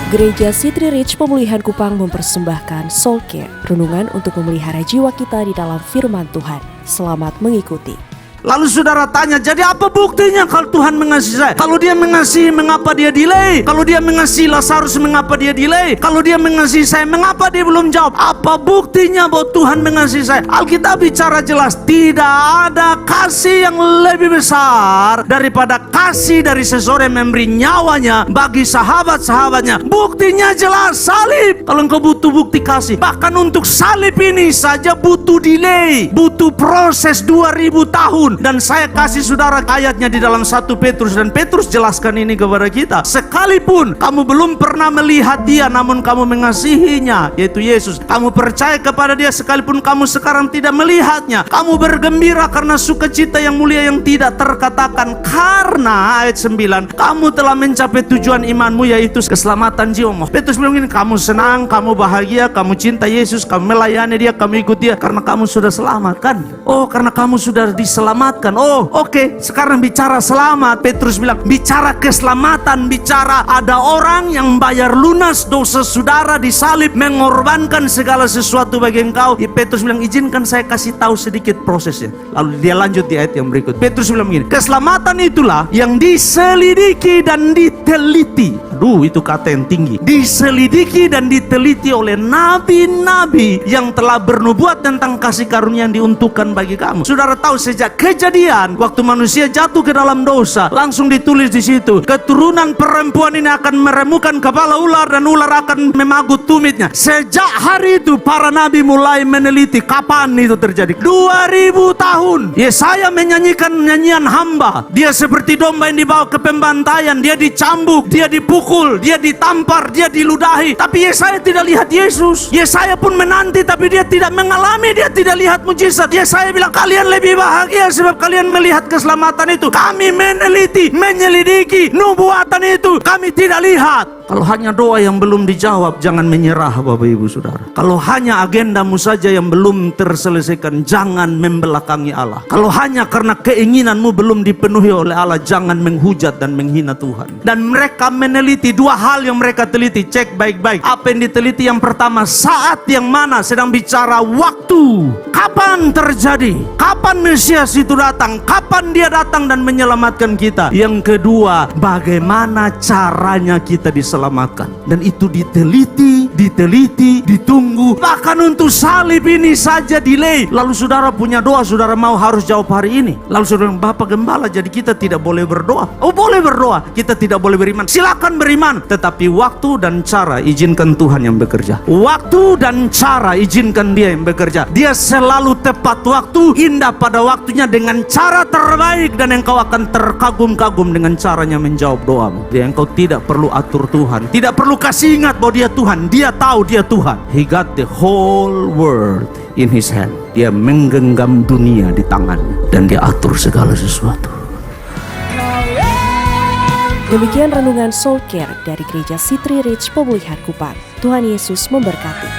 Gereja City Reach Pemulihan Kupang mempersembahkan Soul Care, renungan untuk memelihara jiwa kita di dalam firman Tuhan. Selamat mengikuti. Lalu saudara tanya, jadi apa buktinya kalau Tuhan mengasihi saya? Kalau dia mengasihi, mengapa dia delay? Kalau dia mengasihi Lazarus, mengapa dia delay? Kalau dia mengasihi saya, mengapa dia belum jawab? Apa buktinya bahwa Tuhan mengasihi saya? Alkitab bicara jelas, tidak ada kasih yang lebih besar daripada kasih dari seseorang yang memberi nyawanya bagi sahabat-sahabatnya. Buktinya jelas, salib. Kalau engkau butuh bukti kasih, bahkan untuk salib ini saja butuh delay, butuh proses 2000 tahun. Dan saya kasih saudara ayatnya di dalam 1 Petrus, dan Petrus jelaskan ini kepada kita. Sekalipun kamu belum pernah melihat dia, namun kamu mengasihinya, yaitu Yesus. Kamu percaya kepada dia sekalipun kamu sekarang tidak melihatnya. Kamu bergembira karena sukacita yang mulia yang tidak terkatakan. Karena ayat 9, kamu telah mencapai tujuan imanmu, yaitu keselamatan jiwamu. Petrus bilang ini, kamu senang, kamu bahagia, kamu cinta Yesus, kamu melayani dia, kamu ikut dia karena kamu sudah selamat, kan? Oh, karena kamu sudah diselamatkan. Oh, oke. Sekarang bicara selamat. Petrus bilang, bicara keselamatan, bicara ada orang yang bayar lunas dosa saudara di salib, mengorbankan segala sesuatu bagi engkau. Petrus bilang, izinkan saya kasih tahu sedikit prosesnya. Lalu dia lanjut di ayat yang berikut. Petrus bilang begini, keselamatan itulah yang diselidiki dan diteliti. Aduh, itu kata yang tinggi. Diselidiki dan diteliti oleh nabi-nabi yang telah bernubuat tentang kasih karunia yang diuntukkan bagi kamu. Saudara tahu, sejak kejadian waktu manusia jatuh ke dalam dosa, langsung ditulis di situ, keturunan perempuan ini akan meremukan kepala ular dan ular akan memagut tumitnya. Sejak hari itu para nabi mulai meneliti kapan itu terjadi. 2000 tahun Yesaya menyanyikan nyanyian hamba. Dia seperti domba yang dibawa ke pembantaian. Dia dicambuk, dia dipukul, dia ditampar, dia diludahi. Tapi Yesaya tidak lihat Yesus. Yesaya pun menanti, tapi dia tidak mengalami, dia tidak lihat mujizat. Yesaya bilang, kalian lebih bahagia sebab kalian melihat keselamatan itu. Kami meneliti, menyelidiki nubuatan itu, kami tidak lihat. Kalau hanya doa yang belum dijawab, jangan menyerah Bapak Ibu Saudara. Kalau hanya agendamu saja yang belum terselesaikan, jangan membelakangi Allah. Kalau hanya karena keinginanmu belum dipenuhi oleh Allah, jangan menghujat dan menghina Tuhan. Dan mereka meneliti dua hal yang mereka teliti, cek baik-baik. Apa yang diteliti? Yang pertama, saat yang mana, sedang bicara waktu. Kapan terjadi? Kapan Mesias itu datang? Kapan dia datang dan menyelamatkan kita? Yang kedua, bagaimana caranya kita diselamatkan? Dan itu diteliti, ditunggu. Bahkan untuk salib ini saja delay. Lalu saudara punya doa, saudara mau harus jawab hari ini. Lalu saudara bilang, Bapak Gembala, jadi kita tidak boleh berdoa? Oh, boleh berdoa, kita tidak boleh beriman. Silakan beriman, tetapi waktu dan cara izinkan Tuhan yang bekerja. Waktu dan cara izinkan Dia yang bekerja. Dia selalu tepat waktu, indah pada waktunya, dengan cara terbaik, dan engkau akan terkagum-kagum dengan caranya menjawab doamu. Dia engkau tidak perlu atur Tuhan, tidak perlu kasih ingat bahwa Dia Tuhan. Dia tahu Dia Tuhan. He got the whole world in His hand. Dia menggenggam dunia di tangannya, dan Dia atur segala sesuatu. Demikian renungan Soul Care dari Gereja City Reach Pemulihan Kupang. Tuhan Yesus memberkati.